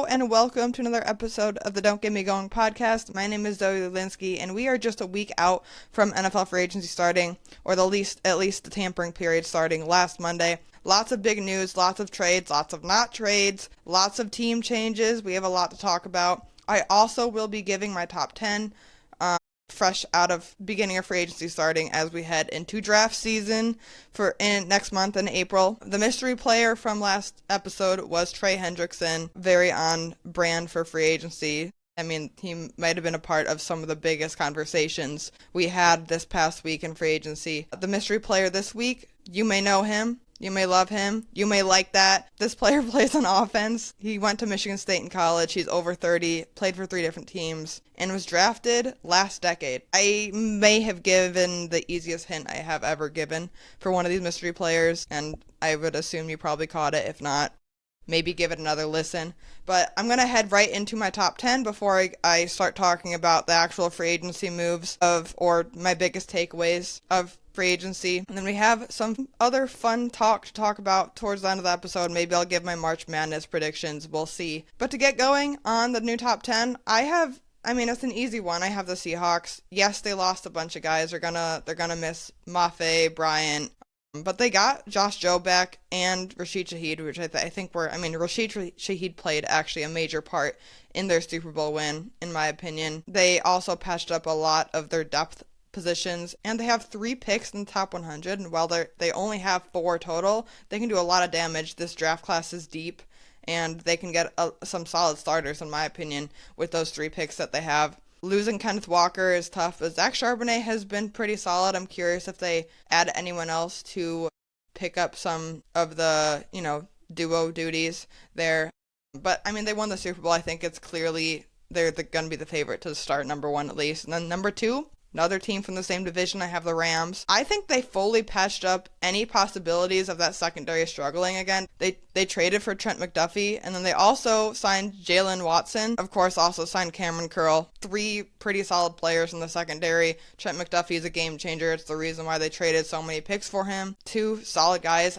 and welcome to another episode of the Don't Get Me Going podcast. My name is Zoe Lulinski, and we are just a week out from NFL free agency starting, or at least the tampering period starting last Monday. Lots of big news, lots of trades, lots of not trades, lots of team changes. We have a lot to talk about. I also will be giving my top 10 fresh out of beginning of free agency starting as we head into draft season in next month in April. The mystery player from last episode was Trey Hendrickson, very on brand for free agency. I mean, he might have been a part of some of the biggest conversations we had this past week in free agency. The mystery player this week, you may know him. You may love him. You may like that. This player plays on offense. He went to Michigan State in college. He's over 30, played for 3 different teams, and was drafted last decade. I may have given the easiest hint I have ever given for one of these mystery players, and I would assume you probably caught it. If not, maybe give it another listen. But I'm going to head right into my top 10 before I start talking about the actual free agency moves or my biggest takeaways of free agency. And then we have some other fun to talk about towards the end of the episode. Maybe I'll give my March Madness predictions. We'll see. But to get going on the new top 10, it's an easy one. I have the Seahawks. Yes, they lost a bunch of guys. They're gonna miss Mafe, Bryant. But they got Josh Jobe back and Rashid Shaheed, which I think Rashid Shaheed played actually a major part in their Super Bowl win, in my opinion. They also patched up a lot of their depth positions, and they have 3 picks in the top 100, and while they only have 4 total, they can do a lot of damage. This draft class is deep, and they can get some solid starters, in my opinion, with those 3 picks that they have. Losing Kenneth Walker is tough, but Zach Charbonnet has been pretty solid. I'm curious if they add anyone else to pick up some of the, duo duties there. But, they won the Super Bowl. I think it's clearly they're going to be the favorite to start number 1 at least. And then number 2, another team from the same division, I have the Rams. I think they fully patched up any possibilities of that secondary struggling again. They traded for Trent McDuffie, and then they also signed Jalen Watson. Of course, also signed Cameron Curl. 3 pretty solid players in the secondary. Trent McDuffie is a game changer. It's the reason why they traded so many picks for him. 2 solid guys.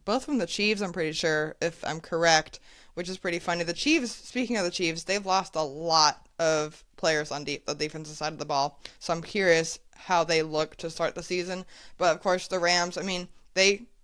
Both from the Chiefs, I'm pretty sure, if I'm correct, which is pretty funny. The Chiefs, speaking of the Chiefs, they've lost a lot of players on the defensive side of the ball. So I'm curious how they look to start the season. But of course, the Rams,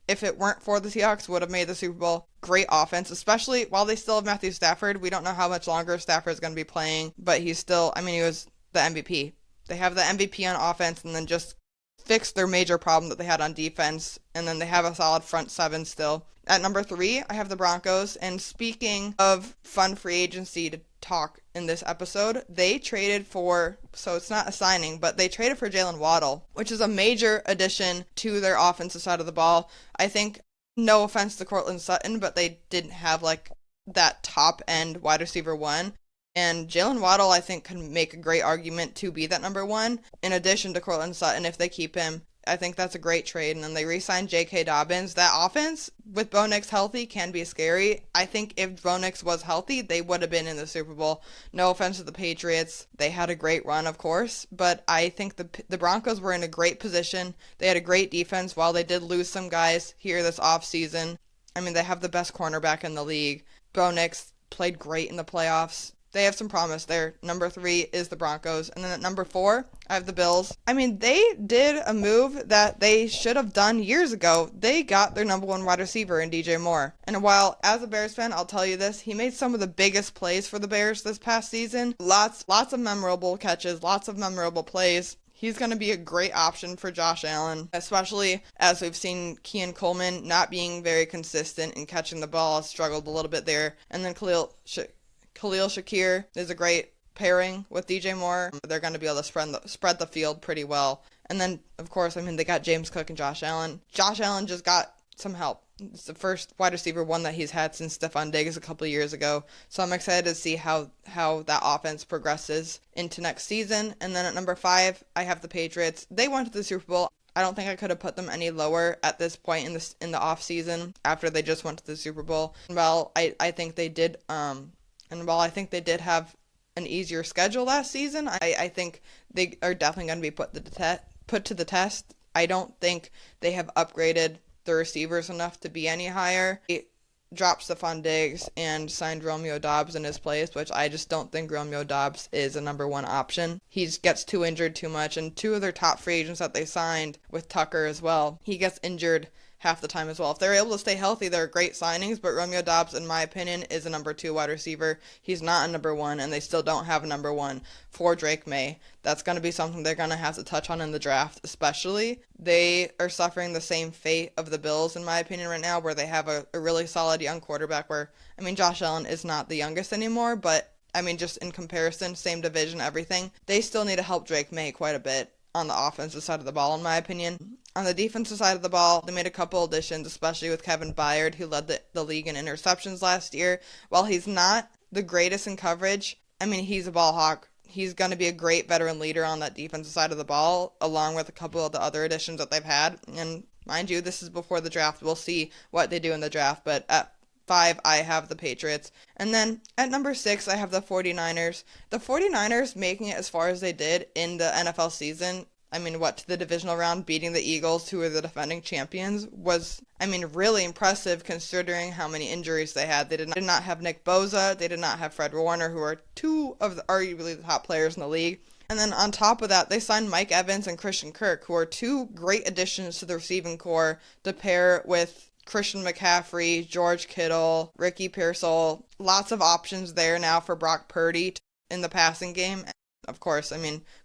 if it weren't for the Seahawks, would have made the Super Bowl. Great offense, especially while they still have Matthew Stafford. We don't know how much longer Stafford's going to be playing, but he's still, he was the MVP. They have the MVP on offense, and then just fix their major problem that they had on defense, and then they have a solid front 7 still. At number 3, I have the Broncos, and speaking of fun free agency to talk in this episode, they traded for, so it's not a signing, but they traded for Jalen Waddle, which is a major addition to their offensive side of the ball. I think, no offense to Courtland Sutton, but they didn't have that top end wide receiver 1. And Jalen Waddle, I think, can make a great argument to be that number 1, in addition to Courtland Sutton if they keep him. I think that's a great trade. And then they re-signed J.K. Dobbins. That offense, with Bo Nix healthy, can be scary. I think if Bo Nix was healthy, they would have been in the Super Bowl. No offense to the Patriots. They had a great run, of course. But I think the Broncos were in a great position. They had a great defense while they did lose some guys here this offseason. They have the best cornerback in the league. Bo Nix played great in the playoffs. They have some promise there. Number 3 is the Broncos. And then at number 4, I have the Bills. They did a move that they should have done years ago. They got their number 1 wide receiver in DJ Moore. And while, as a Bears fan, I'll tell you this, he made some of the biggest plays for the Bears this past season. Lots of memorable catches, lots of memorable plays. He's going to be a great option for Josh Allen, especially as we've seen Keon Coleman not being very consistent in catching the ball, struggled a little bit there. And then Khalil Shakir is a great pairing with DJ Moore. They're going to be able to spread the field pretty well. And then, of course, they got James Cook and Josh Allen. Josh Allen just got some help. It's the first wide receiver 1 that he's had since Stephon Diggs a couple of years ago. So I'm excited to see how that offense progresses into next season. And then at number 5, I have the Patriots. They went to the Super Bowl. I don't think I could have put them any lower at this point in the off season after they just went to the Super Bowl. Well, I think they did. And while I think they did have an easier schedule last season, I think they are definitely going to be put to the test. I don't think they have upgraded the receivers enough to be any higher. dropped Stephon Diggs and signed Romeo Doubs in his place, which I just don't think Romeo Doubs is a number one option. He gets too injured too much, and two of their top free agents that they signed with Tucker as well, he gets injured half the time as well. If they're able to stay healthy, they're great signings, but Romeo Doubs, in my opinion, is a number 2 wide receiver. He's not a number 1, and they still don't have a number 1 for Drake May. That's going to be something they're going to have to touch on in the draft, especially. They are suffering the same fate of the Bills, in my opinion, right now, where they have a really solid young quarterback where, Josh Allen is not the youngest anymore, but, just in comparison, same division, everything, they still need to help Drake May quite a bit on the offensive side of the ball, in my opinion. On the defensive side of the ball, they made a couple additions, especially with Kevin Byard, who led the league in interceptions last year. While he's not the greatest in coverage, he's a ball hawk. He's going to be a great veteran leader on that defensive side of the ball, along with a couple of the other additions that they've had. And mind you, this is before the draft. We'll see what they do in the draft, but at 5, I have the Patriots. And then at number 6, I have the 49ers. The 49ers making it as far as they did in the NFL season, to the divisional round, beating the Eagles, who are the defending champions, was, really impressive considering how many injuries they had. They did not have Nick Bosa. They did not have Fred Warner, who are two of arguably the top players in the league. And then on top of that, they signed Mike Evans and Christian Kirk, who are two great additions to the receiving core to pair with Christian McCaffrey, George Kittle, Ricky Pearsall. Lots of options there now for Brock Purdy in the passing game. Of course,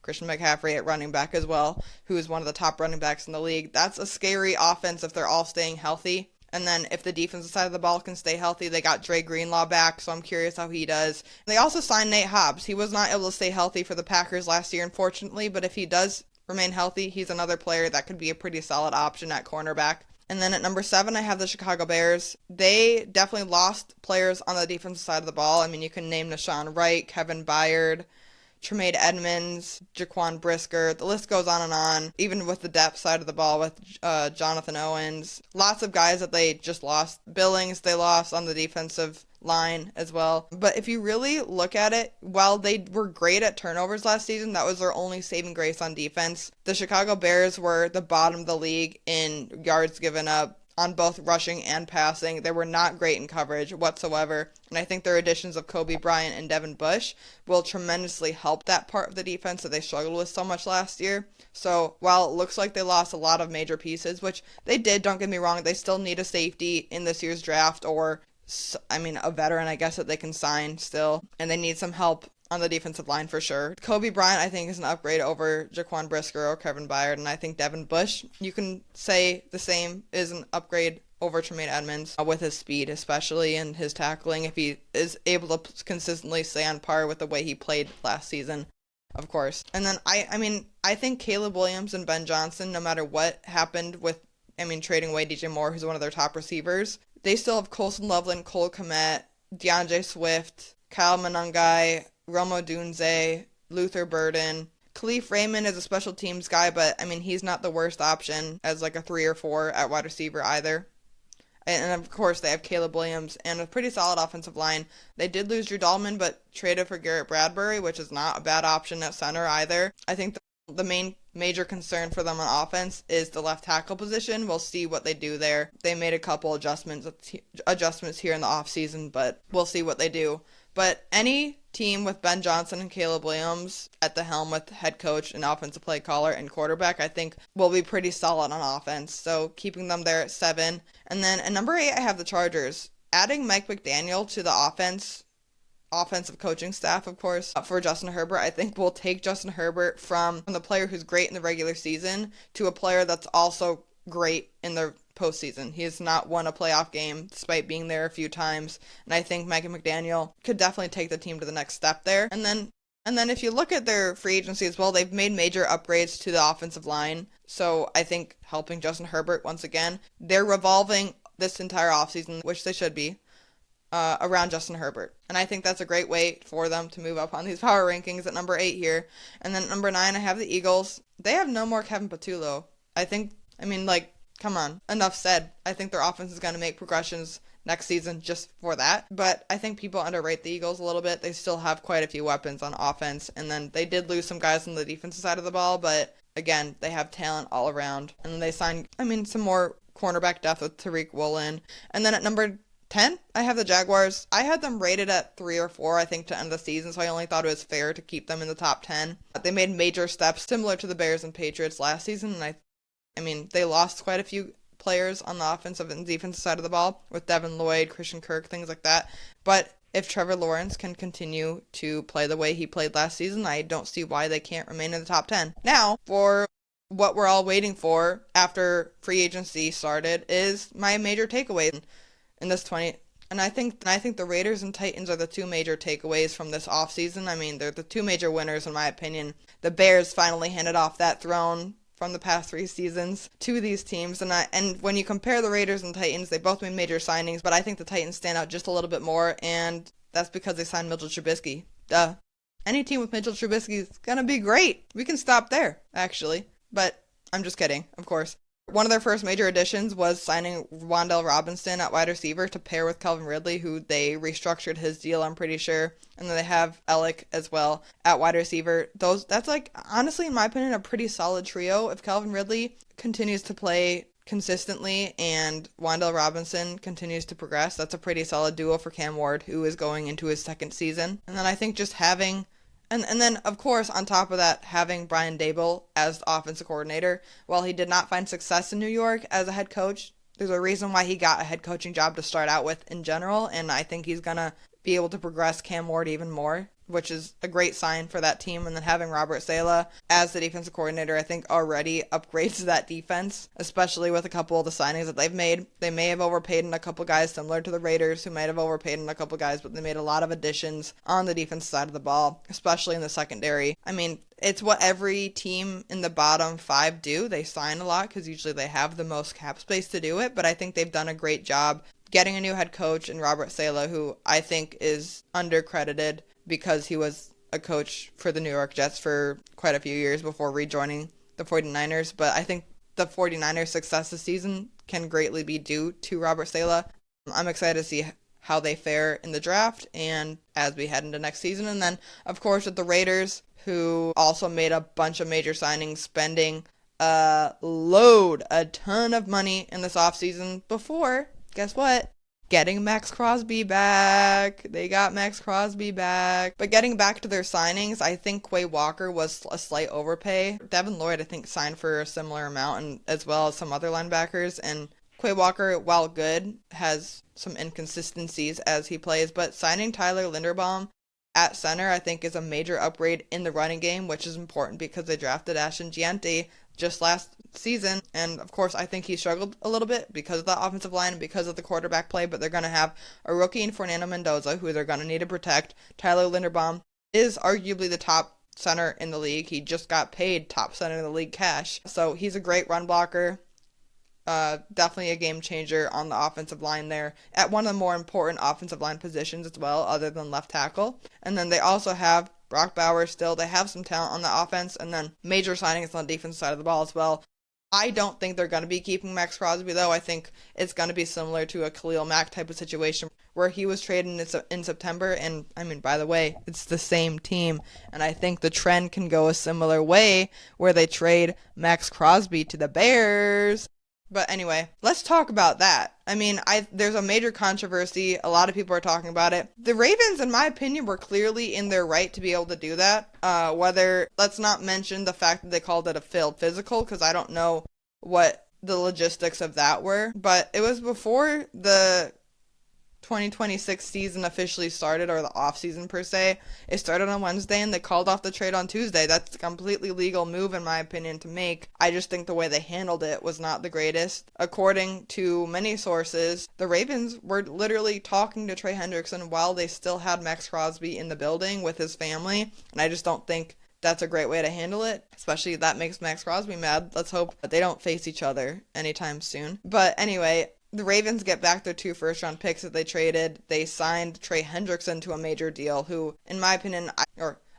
Christian McCaffrey at running back as well, who is one of the top running backs in the league. That's a scary offense if they're all staying healthy. And then if the defensive side of the ball can stay healthy, they got Dre Greenlaw back, so I'm curious how he does. They also signed Nate Hobbs. He was not able to stay healthy for the Packers last year, unfortunately, but if he does remain healthy, he's another player that could be a pretty solid option at cornerback. And then at number 7, I have the Chicago Bears. They definitely lost players on the defensive side of the ball. You can name Nashawn Wright, Kevin Byard, Tremaine Edmonds, Jaquan Brisker. The list goes on and on, even with the depth side of the ball with Jonathan Owens. Lots of guys that they just lost. Billings they lost on the defensive line as well. But if you really look at it, while they were great at turnovers last season, that was their only saving grace on defense. The Chicago Bears were the bottom of the league in yards given up on both rushing and passing. They were not great in coverage whatsoever, and I think their additions of Kobe Bryant and Devin Bush will tremendously help that part of the defense that they struggled with so much last year. So while it looks like they lost a lot of major pieces, which they did, don't get me wrong, they still need a safety in this year's draft, or a veteran, I guess, that they can sign still, and they need some help on the defensive line for sure. Kobe Bryant, I think, is an upgrade over Jaquan Brisker or Kevin Byard, and I think Devin Bush, you can say the same, is an upgrade over Tremaine Edmonds with his speed, especially, and his tackling, if he is able to consistently stay on par with the way he played last season, of course. And then, I think Caleb Williams and Ben Johnson, no matter what happened with, trading away DJ Moore, who's one of their top receivers, they still have Colson Loveland, Cole Kmet, DeAndre Swift, Kyle Monangai, Romo Dunze, Luther Burden. Khalif Raymond is a special teams guy, but he's not the worst option as like a 3 or 4 at wide receiver either. And of course they have Caleb Williams and a pretty solid offensive line. They did lose Drew Dalman, but traded for Garrett Bradbury, which is not a bad option at center either. I think the major concern for them on offense is the left tackle position. We'll see what they do there. They made a couple adjustments here in the offseason, but we'll see what they do. But any team with Ben Johnson and Caleb Williams at the helm with head coach and offensive play caller and quarterback, I think will be pretty solid on offense. So keeping them there at 7. And then at number 8, I have the Chargers. Adding Mike McDaniel to the offensive coaching staff, of course, for Justin Herbert, I think will take Justin Herbert from the player who's great in the regular season to a player that's also great in the postseason. He has not won a playoff game despite being there a few times, and I think Mike McDaniel could definitely take the team to the next step there. And then if you look at their free agency as well, they've made major upgrades to the offensive line. So I think helping Justin Herbert once again, they're revolving this entire offseason, which they should be, around Justin Herbert. And I think that's a great way for them to move up on these power rankings at number 8 here. And then at number 9, I have the Eagles. They have no more Kevin Patullo. Come on, enough said. I think their offense is going to make progressions next season just for that. But I think people underrate the Eagles a little bit. They still have quite a few weapons on offense. And then they did lose some guys on the defensive side of the ball. But again, they have talent all around. And they signed, some more cornerback depth with Tariq Woolen. And then at number 10? I have the Jaguars. I had them rated at 3 or 4, I think, to end the season, so I only thought it was fair to keep them in the top 10. They made major steps similar to the Bears and Patriots last season, and I mean, they lost quite a few players on the offensive and defensive side of the ball with Devin Lloyd, Christian Kirk, things like that. But if Trevor Lawrence can continue to play the way he played last season, I don't see why they can't remain in the top 10. Now, for what we're all waiting for after free agency started is my major takeaways in this 20. And I think the Raiders and Titans are the two major takeaways from this offseason. I mean, they're the two major winners in my opinion. The Bears finally handed off that throne from the past 3 seasons to these teams. And when you compare the Raiders and Titans, they both made major signings, but I think the Titans stand out just a little bit more, and that's because they signed Mitchell Trubisky. Duh. Any team with Mitchell Trubisky is gonna be great. We can stop there, actually. But I'm just kidding, of course. One of their first major additions was signing Wan'Dale Robinson at wide receiver to pair with Calvin Ridley, who they restructured his deal, I'm pretty sure. And then they have Alec as well at wide receiver. That's like, honestly, in my opinion, a pretty solid trio. If Calvin Ridley continues to play consistently and Wan'Dale Robinson continues to progress, that's a pretty solid duo for Cam Ward, who is going into his second season. And then I think just having... And then, of course, on top of that, having Brian Daboll as the offensive coordinator, while he did not find success in New York as a head coach, there's a reason why he got a head coaching job to start out with in general, and I think he's going to be able to progress Cam Ward even more, which is a great sign for that team. And then having Robert Saleh as the defensive coordinator, I think already upgrades that defense, especially with a couple of the signings that they've made. They may have overpaid in a couple guys similar to the Raiders, who might have overpaid in a couple guys, but they made a lot of additions on the defense side of the ball, especially in the secondary. I mean, it's what every team in the bottom 5 do. They sign a lot because usually they have the most cap space to do it, but I think they've done a great job getting a new head coach in Robert Saleh, who I think is undercredited because he was a coach for the New York Jets for quite a few years before rejoining the 49ers. But I think the 49ers' success this season can greatly be due to Robert Saleh. I'm excited to see how they fare in the draft and as we head into next season. And then, of course, with the Raiders, who also made a bunch of major signings, spending a ton of money in this offseason before, guess what? Getting Max Crosby back. They got Max Crosby back. But getting back to their signings, I think Quay Walker was a slight overpay. Devin Lloyd, I think, signed for a similar amount, and as well as some other linebackers. And Quay Walker, while good, has some inconsistencies as he plays. But signing Tyler Linderbaum at center, I think, is a major upgrade in the running game, which is important because they drafted Ashton Giante just last season, and of course I think he struggled a little bit because of the offensive line and because of the quarterback play, but they're going to have a rookie in Fernando Mendoza who they're going to need to protect. Tyler Linderbaum is arguably the top center in the league. He just got paid top center in the league cash, so he's a great run blocker. Definitely a game changer on the offensive line there at one of the more important offensive line positions as well, other than left tackle. And then they also have Brock Bowers still. They have some talent on the offense, and then major signings on the defense side of the ball as well. I don't think they're going to be keeping Max Crosby, though. I think it's going to be similar to a Khalil Mack type of situation where he was traded in September. And, I mean, by the way, it's the same team. And I think the trend can go a similar way where they trade Max Crosby to the Bears. But anyway, let's talk about that. I mean, there's a major controversy. A lot of people are talking about it. The Ravens, in my opinion, were clearly in their right to be able to do that. Let's not mention the fact that they called it a failed physical, because I don't know what the logistics of that were. But it was before the 2026 season officially started, or the offseason per se. It started on Wednesday and they called off the trade on Tuesday. That's a completely legal move in my opinion to make. I just think the way they handled it was not the greatest. According to many sources, the Ravens were literally talking to Trey Hendrickson while they still had Max Crosby in the building with his family, and I just don't think that's a great way to handle it, especially that makes Max Crosby mad. Let's hope that they don't face each other anytime soon. But anyway, the Ravens get back their 2 first-round picks that they traded. They signed Trey Hendrickson to a major deal, who, in my opinion,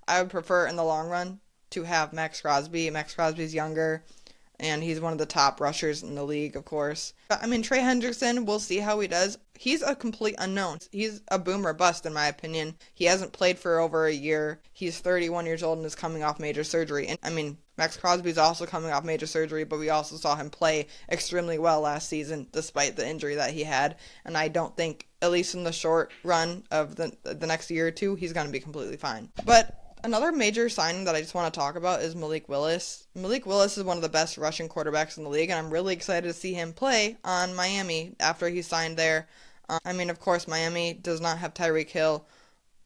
I would prefer in the long run to have Max Crosby. Max Crosby's younger, and he's one of the top rushers in the league, of course. I mean, Trey Hendrickson, we'll see how he does. He's a complete unknown. He's a boom or bust, in my opinion. He hasn't played for over a year. He's 31 years old and is coming off major surgery. And I mean, Max Crosby's also coming off major surgery, but we also saw him play extremely well last season, despite the injury that he had. And I don't think, at least in the short run of the next year or two, he's going to be completely fine. But another major signing that I just want to talk about is Malik Willis. Malik Willis is one of the best rushing quarterbacks in the league, and I'm really excited to see him play on Miami after he signed there. I mean, of course, Miami does not have Tyreek Hill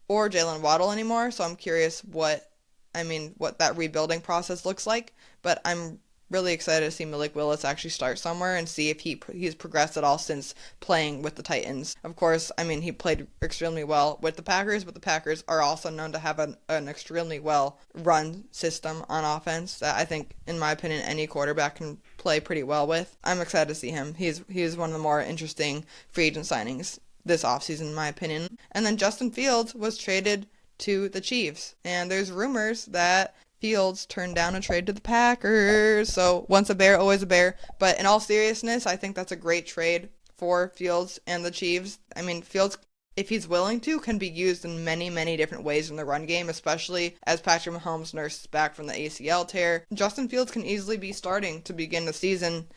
or Jalen Waddle anymore, so I'm curious what that rebuilding process looks like. But I'm really excited to see Malik Willis actually start somewhere and see if he's progressed at all since playing with the Titans. Of course, I mean, he played extremely well with the Packers, but the Packers are also known to have an extremely well run system on offense that I think, in my opinion, any quarterback can play pretty well with. I'm excited to see him. He's one of the more interesting free agent signings this offseason, in my opinion. And then Justin Fields was traded to the Chiefs, and there's rumors that Fields turned down a trade to the Packers. So once a Bear, always a Bear. But in all seriousness, I think that's a great trade for Fields and the Chiefs. I mean, Fields, if he's willing to, can be used in many, many different ways in the run game, especially as Patrick Mahomes nurses back from the ACL tear. Justin Fields can easily be starting to begin the season,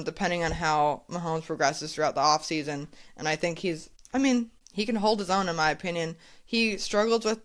depending on how Mahomes progresses throughout the offseason. And I think he can hold his own, in my opinion. He struggles with,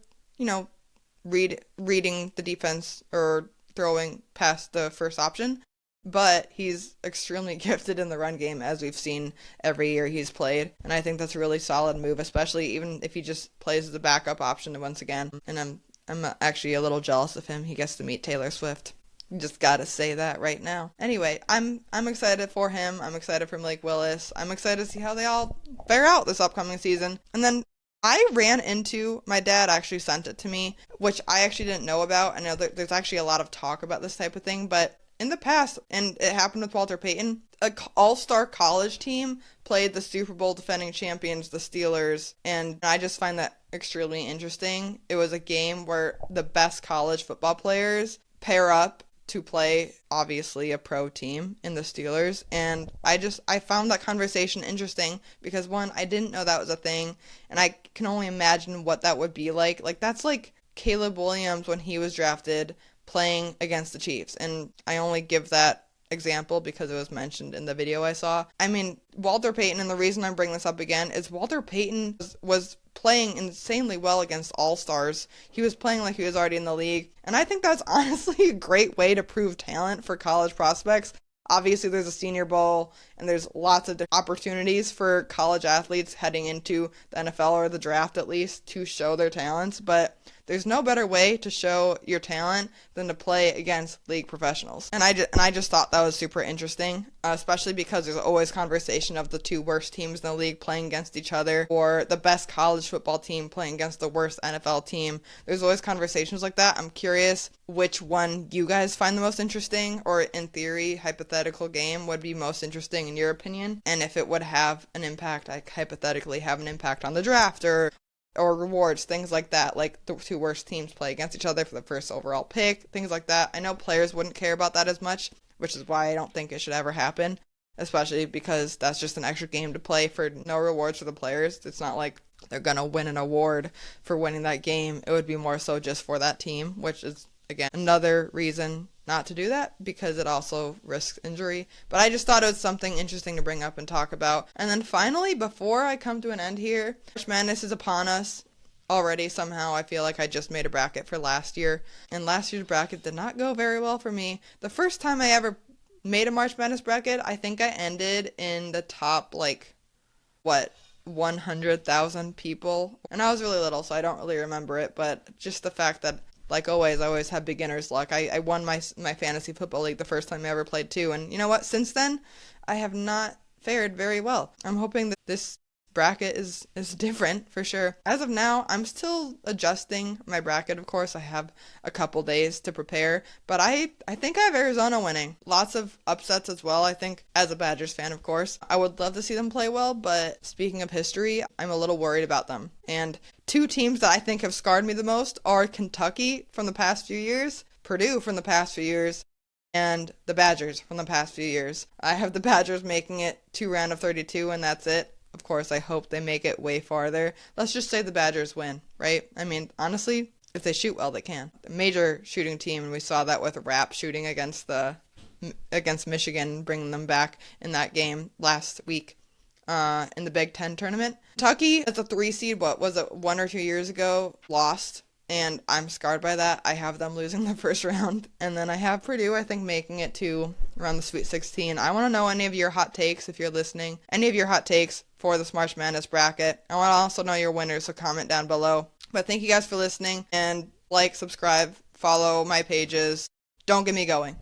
reading the defense or throwing past the first option, but he's extremely gifted in the run game, as we've seen every year he's played, and I think that's a really solid move, especially even if he just plays as a backup option once again. And I'm actually a little jealous of him. He gets to meet Taylor Swift. Just gotta say that right now. Anyway, I'm excited for him. I'm excited for Malik Willis. I'm excited to see how they all fare out this upcoming season. And then I ran into, my dad actually sent it to me, which I actually didn't know about. I know that there's actually a lot of talk about this type of thing, but in the past, and it happened with Walter Payton, an all-star college team played the Super Bowl defending champions, the Steelers, and I just find that extremely interesting. It was a game where the best college football players pair up to play, obviously, a pro team in the Steelers, and I found that conversation interesting because, one, I didn't know that was a thing, and I can only imagine what that would be like. Like, that's like Caleb Williams when he was drafted playing against the Chiefs, and I only give that example because it was mentioned in the video I saw. I mean, Walter Payton, and the reason I'm bringing this up again is Walter Payton was playing insanely well against all-stars. He was playing like he was already in the league, and I think that's honestly a great way to prove talent for college prospects. Obviously, there's a Senior Bowl, and there's lots of opportunities for college athletes heading into the NFL or the draft, at least, to show their talents, but there's no better way to show your talent than to play against league professionals. And I just thought that was super interesting, especially because there's always conversation of the two worst teams in the league playing against each other, or the best college football team playing against the worst NFL team. There's always conversations like that. I'm curious which one you guys find the most interesting, or in theory, hypothetical game would be most interesting in your opinion, and if it would have an impact, like hypothetically have an impact on the draft, or rewards, things like that, like the two worst teams play against each other for the first overall pick, things like that. I know players wouldn't care about that as much, which is why I don't think it should ever happen, especially because that's just an extra game to play for no rewards for the players. It's not like they're gonna win an award for winning that game. It would be more so just for that team, which is, again, another reason not to do that, because it also risks injury. But I just thought it was something interesting to bring up and talk about. And then finally, before I come to an end here, March Madness is upon us already somehow. I feel like I just made a bracket for last year, and last year's bracket did not go very well for me. The first time I ever made a March Madness bracket, I think I ended in the top, 100,000 people. And I was really little, so I don't really remember it, but just the fact that, like always, I always have beginner's luck. I won my fantasy football league the first time I ever played too, and you know what? Since then, I have not fared very well. I'm hoping that this bracket is different for sure. As of now, I'm still adjusting my bracket, of course. I have a couple days to prepare, but I think I have Arizona winning. Lots of upsets as well, I think, as a Badgers fan, of course. I would love to see them play well, but speaking of history, I'm a little worried about them. And two teams that I think have scarred me the most are Kentucky from the past few years, Purdue from the past few years, and the Badgers from the past few years. I have the Badgers making it to round of 32, and that's it. Of course, I hope they make it way farther. Let's just say the Badgers win, right? I mean, honestly, if they shoot well, they can. A major shooting team, and we saw that with Rapp shooting against Michigan, bringing them back in that game last week in the Big Ten tournament. Kentucky, as a 3 seed, what was it, 1 or 2 years ago, lost. And I'm scarred by that. I have them losing the first round. And then I have Purdue, I think, making it to around the Sweet 16. I want to know any of your hot takes, if you're listening. Any of your hot takes for this March Madness bracket. I want to also know your winners, so comment down below. But thank you guys for listening. And like, subscribe, follow my pages. Don't get me going.